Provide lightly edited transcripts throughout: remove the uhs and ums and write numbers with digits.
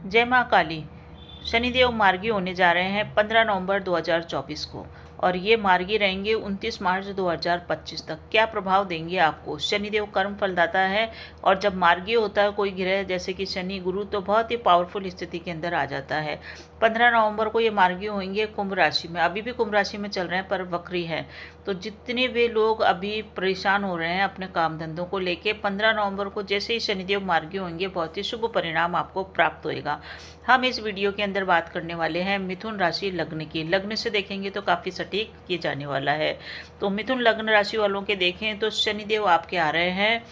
जय माँ काली। शनिदेव मार्गी होने जा रहे हैं 15 नवंबर 2024 को और ये मार्गी रहेंगे 29 मार्च 2025 तक। क्या प्रभाव देंगे आपको? शनिदेव कर्म फलदाता है और जब मार्गी होता है कोई ग्रह जैसे कि शनि गुरु तो बहुत ही पावरफुल स्थिति के अंदर आ जाता है। 15 नवंबर को ये मार्गी होंगे कुंभ राशि में, अभी भी कुंभ राशि में चल रहे हैं पर वक्री है। तो जितने भी लोग अभी परेशान हो रहे हैं अपने काम धंधों को लेके, 15 नवंबर को जैसे ही शनिदेव मार्गी होंगे बहुत ही शुभ परिणाम आपको प्राप्त होएगा। हम इस वीडियो के अंदर बात करने वाले हैं मिथुन राशि लग्न की। लग्न से देखेंगे तो काफ़ी सटीक ये जाने वाला है। तो मिथुन लग्न राशि वालों के देखें तो शनिदेव आपके आ रहे हैं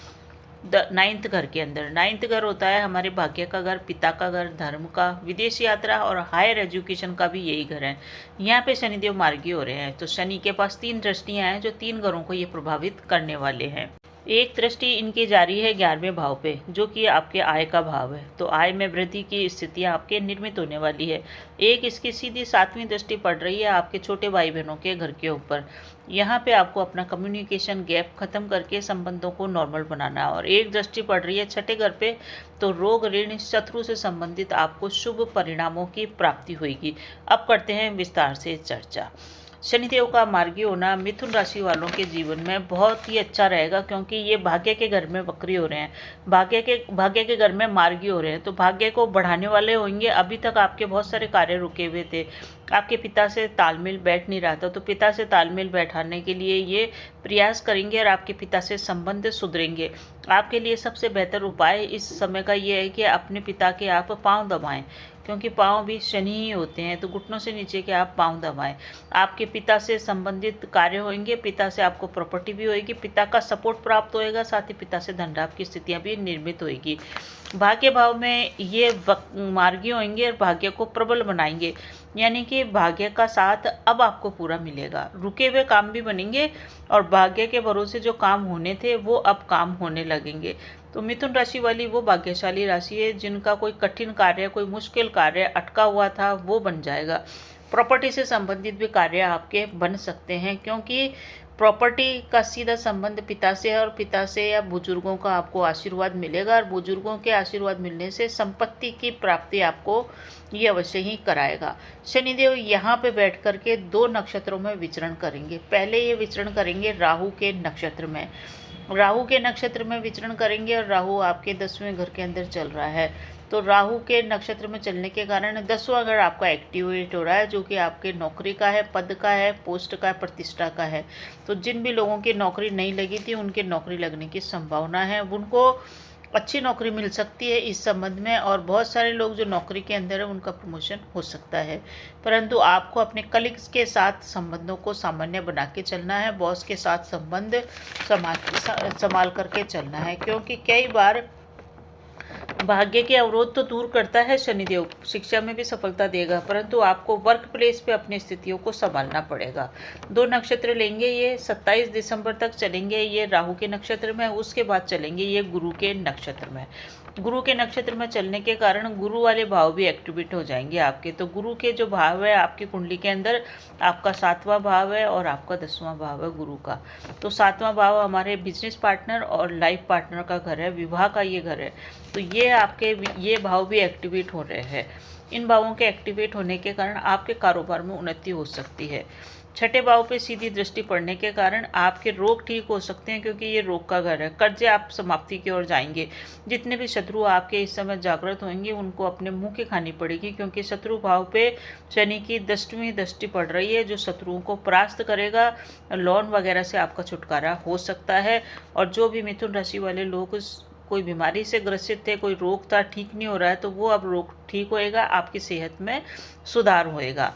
9th घर के अंदर। 9th घर होता है हमारे भाग्य का घर, पिता का घर, धर्म का, विदेश यात्रा और हायर एजुकेशन का भी यही घर है। यहाँ पे शनिदेव मार्गी हो रहे हैं तो शनि के पास 3 दृष्टियाँ हैं जो 3 घरों को ये प्रभावित करने वाले हैं। एक दृष्टि इनकी जारी है 11वें भाव पे जो कि आपके आय का भाव है, तो आय में वृद्धि की स्थितियां आपके निर्मित होने वाली है। एक इसकी सीधी 7वीं दृष्टि पड़ रही है आपके छोटे भाई बहनों के घर के ऊपर। यहाँ पे आपको अपना कम्युनिकेशन गैप खत्म करके संबंधों को नॉर्मल बनाना है। और एक दृष्टि पड़ रही है 6ठे घर पे, तो रोग ऋण शत्रु से संबंधित आपको शुभ परिणामों की प्राप्ति होगी। अब करते हैं विस्तार से चर्चा। शनिदेव का मार्गी होना मिथुन राशि वालों के जीवन में बहुत ही अच्छा रहेगा क्योंकि ये भाग्य के घर में वक्री हो रहे हैं, भाग्य के घर में मार्गी हो रहे हैं, तो भाग्य को बढ़ाने वाले होंगे। अभी तक आपके बहुत सारे कार्य रुके हुए थे, आपके पिता से तालमेल बैठ नहीं रहा था, तो पिता से तालमेल बैठाने के लिए ये प्रयास करेंगे और आपके पिता से संबंध सुधरेंगे। आपके लिए सबसे बेहतर उपाय इस समय का ये है कि अपने पिता के आप पांव दबाएं, क्योंकि पाँव भी शनि ही होते हैं, तो घुटनों से नीचे के आप पाँव दबाएं। आपके पिता से संबंधित कार्य होंगे, पिता से आपको प्रॉपर्टी भी होएगी, पिता का सपोर्ट प्राप्त होएगा, साथ ही पिता से धन लाभ की स्थितियां भी निर्मित होएगी। भाग्य भाव में ये मार्गी होंगे और भाग्य को प्रबल बनाएंगे, यानी कि भाग्य का साथ अब आपको पूरा मिलेगा। रुके हुए काम भी बनेंगे और भाग्य के भरोसे जो काम होने थे वो अब काम होने लगेंगे। तो मिथुन राशि वाली वो भाग्यशाली राशि है जिनका कोई कठिन कार्य, कोई मुश्किल कार्य अटका हुआ था वो बन जाएगा। प्रॉपर्टी से संबंधित भी कार्य आपके बन सकते हैं क्योंकि प्रॉपर्टी का सीधा संबंध पिता से है और पिता से या बुजुर्गों का आपको आशीर्वाद मिलेगा और बुजुर्गों के आशीर्वाद मिलने से संपत्ति की प्राप्ति आपको ये अवश्य ही कराएगा। शनिदेव यहाँ पे बैठ करके 2 नक्षत्रों में विचरण करेंगे। पहले ये विचरण करेंगे राहु के नक्षत्र में, राहु के नक्षत्र में विचरण करेंगे और राहु आपके 10वें घर के अंदर चल रहा है। तो राहु के नक्षत्र में चलने के कारण 10वां घर आपका एक्टिवेट हो रहा है जो कि आपके नौकरी का है, पद का है, पोस्ट का है, प्रतिष्ठा का है। तो जिन भी लोगों की नौकरी नहीं लगी थी उनके नौकरी लगने की संभावना है, उनको अच्छी नौकरी मिल सकती है इस संबंध में। और बहुत सारे लोग जो नौकरी के अंदर है उनका प्रमोशन हो सकता है, परंतु आपको अपने कलीग्स के साथ संबंधों को सामान्य बना के चलना है। बॉस के साथ संबंध संभाल करके चलना है क्योंकि कई बार भाग्य के अवरोध तो दूर करता है शनिदेव, शिक्षा में भी सफलता देगा, परंतु आपको वर्क प्लेस पे अपनी स्थितियों को संभालना पड़ेगा। 2 नक्षत्र लेंगे, ये 27 दिसंबर तक चलेंगे ये राहु के नक्षत्र में, उसके बाद चलेंगे ये गुरु के नक्षत्र में। गुरु के नक्षत्र में चलने के कारण गुरु वाले भाव भी एक्टिवेट हो जाएंगे आपके। तो गुरु के जो भाव है आपकी कुंडली के अंदर, आपका 7वां भाव है और आपका 10वां भाव है गुरु का। तो 7वां भाव हमारे बिजनेस पार्टनर और लाइफ पार्टनर का घर है, विवाह का ये घर है। तो ये आपके ये भाव भी एक्टिवेट हो रहे हैं। इन भावों के एक्टिवेट होने के कारण आपके कारोबार में उन्नति हो सकती है। 6ठे भाव पे सीधी दृष्टि पड़ने के कारण आपके रोग ठीक हो सकते हैं क्योंकि ये रोग का घर है। कर्जे आप समाप्ति की ओर जाएंगे। जितने भी शत्रु आपके इस समय जागृत होंगे उनको अपने मुंह की खानी पड़ेगी क्योंकि शत्रु भाव पे शनि की 10वीं दृष्टि पड़ रही है जो शत्रुओं को परास्त करेगा। लोन वगैरह से आपका छुटकारा हो सकता है। और जो भी मिथुन राशि वाले लोग कोई बीमारी से ग्रसित थे, कोई रोग था ठीक नहीं हो रहा है, तो वो अब रोग ठीक होएगा, आपकी सेहत में सुधार होएगा।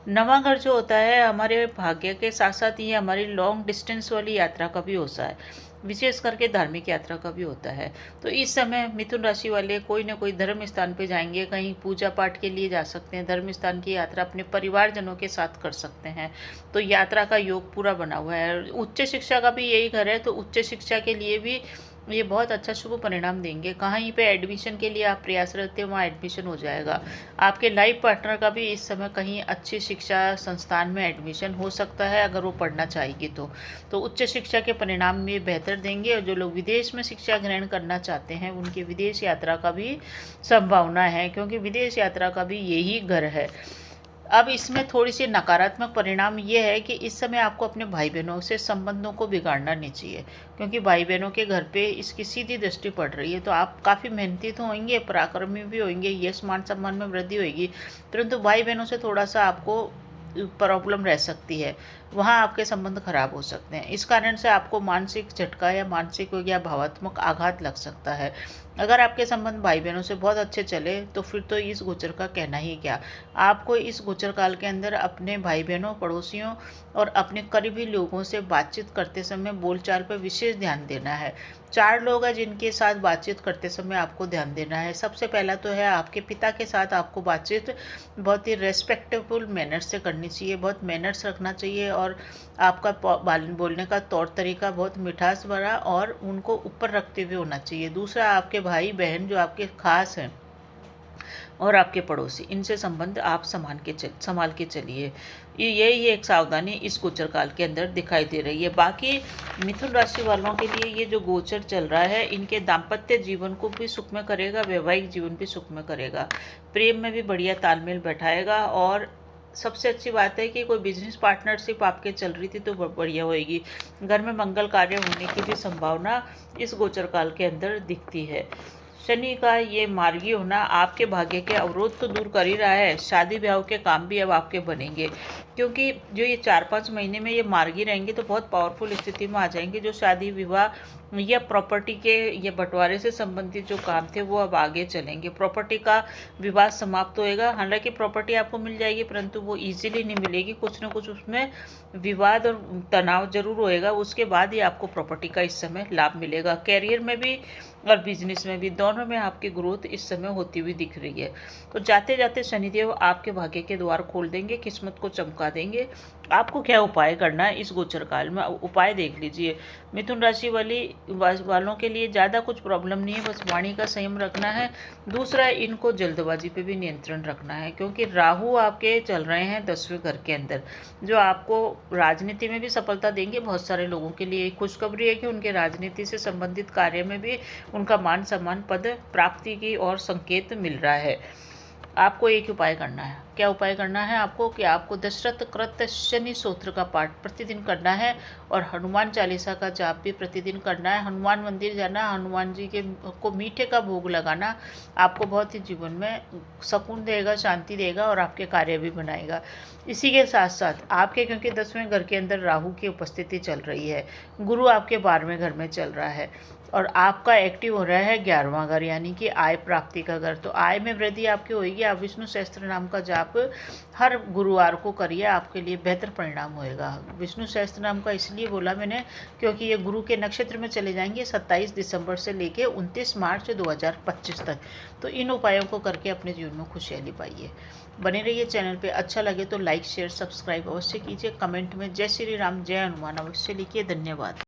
9वां घर जो होता है हमारे भाग्य के साथ साथ ये हमारी लॉन्ग डिस्टेंस वाली यात्रा का भी होता है, विशेष करके धार्मिक यात्रा का भी होता है। तो इस समय मिथुन राशि वाले कोई ना कोई धर्म स्थान पे जाएंगे, कहीं पूजा पाठ के लिए जा सकते हैं, धर्म स्थान की यात्रा अपने परिवारजनों के साथ कर सकते हैं। तो यात्रा का योग पूरा बना हुआ है। उच्च शिक्षा का भी यही घर है, तो उच्च शिक्षा के लिए भी ये बहुत अच्छा शुभ परिणाम देंगे। कहीं पे एडमिशन के लिए आप प्रयासरत हैं, वहाँ एडमिशन हो जाएगा। आपके लाइफ पार्टनर का भी इस समय कहीं अच्छी शिक्षा संस्थान में एडमिशन हो सकता है, अगर वो पढ़ना चाहेगी तो उच्च शिक्षा के परिणाम भी बेहतर देंगे। और जो लोग विदेश में शिक्षा ग्रहण करना चाहते हैं, उनकी विदेश यात्रा का भी संभावना है, क्योंकि विदेश यात्रा का भी यही घर है। अब इसमें थोड़ी सी नकारात्मक परिणाम ये है कि इस समय आपको अपने भाई बहनों से संबंधों को बिगाड़ना नहीं चाहिए, क्योंकि भाई बहनों के घर पे इसकी सीधी दृष्टि पड़ रही है। तो आप काफ़ी मेहनती तो होंगे, पराक्रमी भी होंगे, यश मान सम्मान में वृद्धि होगी, परंतु भाई बहनों से थोड़ा सा आपको प्रॉब्लम रह सकती है, वहाँ आपके संबंध खराब हो सकते हैं। इस कारण से आपको मानसिक झटका या मानसिक या भावात्मक आघात लग सकता है। अगर आपके संबंध भाई बहनों से बहुत अच्छे चले तो फिर तो इस गोचर का कहना ही क्या। आपको इस गोचर काल के अंदर अपने भाई बहनों, पड़ोसियों और अपने करीबी लोगों से बातचीत करते समय बोलचाल पर विशेष ध्यान देना है। 4 लोग हैं जिनके साथ बातचीत करते समय आपको ध्यान देना है। सबसे पहला तो है आपके पिता के साथ आपको बातचीत बहुत ही रेस्पेक्टेबल मैनर्स से करनी चाहिए, बहुत मैनर्स रखना चाहिए, और आपका बोलने का तौर तरीका बहुत मिठास भरा और उनको ऊपर रखते हुए होना चाहिए। दूसरा, आपके भाई बहन जो आपके खास हैं और आपके पड़ोसी, इनसे संबंध आप संभाल के चलिए। यही एक सावधानी इस गोचर काल के अंदर दिखाई दे रही है। बाकी मिथुन राशि वालों के लिए ये जो गोचर चल रहा है, इनके दाम्पत्य जीवन को भी सुखमय करेगा, वैवाहिक जीवन भी सुखमय करेगा, प्रेम में भी बढ़िया तालमेल बैठाएगा। और सबसे अच्छी बात है कि कोई बिजनेस पार्टनरशिप आपके चल रही थी तो बढ़िया होएगी। घर में मंगल कार्य होने की भी संभावना इस गोचर काल के अंदर दिखती है। शनि का ये मार्गी होना आपके भाग्य के अवरोध तो दूर कर ही रहा है, शादी ब्याह के काम भी अब आपके बनेंगे, क्योंकि जो ये 4-5 महीने में ये मार्गी रहेंगे तो बहुत पावरफुल स्थिति में आ जाएंगे। जो शादी विवाह या प्रॉपर्टी के या बंटवारे से संबंधित जो काम थे वो अब आगे चलेंगे। प्रॉपर्टी का विवाद समाप्त होएगा। हालांकि प्रॉपर्टी आपको मिल जाएगी, परंतु वो इजीली नहीं मिलेगी, कुछ न कुछ उसमें विवाद और तनाव जरूर होएगा। उसके बाद ही आपको प्रॉपर्टी का इस समय लाभ मिलेगा। कैरियर में भी और बिजनेस में भी, दोनों में आपकी ग्रोथ इस समय होती हुई दिख रही है। तो जाते जाते शनिदेव आपके भाग्य के द्वार खोल देंगे, किस्मत को चमका देंगे। आपको क्या उपाय करना है इस गोचर काल में, उपाय देख लीजिए। मिथुन राशि वालों के लिए ज़्यादा कुछ प्रॉब्लम नहीं है, बस वाणी का संयम रखना है। दूसरा, इनको जल्दबाजी पे भी नियंत्रण रखना है, क्योंकि राहु आपके चल रहे हैं 10वें घर के अंदर, जो आपको राजनीति में भी सफलता देंगे। बहुत सारे लोगों के लिए खुशखबरी है कि उनके राजनीति से संबंधित कार्य में भी उनका मान सम्मान, पद प्राप्ति की और संकेत मिल रहा है। आपको एक उपाय करना है। क्या उपाय करना है आपको कि आपको दशरथ कृत शनि स्तोत्र का पाठ प्रतिदिन करना है, और हनुमान चालीसा का जाप भी प्रतिदिन करना है। हनुमान मंदिर जाना, हनुमान जी के को मीठे का भोग लगाना आपको बहुत ही जीवन में सुकून देगा, शांति देगा और आपके कार्य भी बनाएगा। इसी के साथ साथ आपके, क्योंकि 10वें घर के अंदर राहु की उपस्थिति चल रही है, गुरु आपके 12वें घर में चल रहा है, और आपका एक्टिव हो रहा है 11वां घर, यानी कि आय प्राप्ति का घर। तो आय में वृद्धि आपकी होगी। आप विष्णु सहस्त्र नाम का जाप हर गुरुवार को करिए, आपके लिए बेहतर परिणाम होएगा। विष्णु सहस्त्र नाम का इसलिए बोला मैंने क्योंकि ये गुरु के नक्षत्र में चले जाएंगे 27 दिसंबर से लेके 29 मार्च 2025 तक। तो इन उपायों को करके अपने जीवन में खुशहाली पाइए। बने रहिए चैनल पे। अच्छा लगे तो लाइक शेयर सब्सक्राइब अवश्य कीजिए। कमेंट में जय श्री राम, जय हनुमान अवश्य लिखिए। धन्यवाद।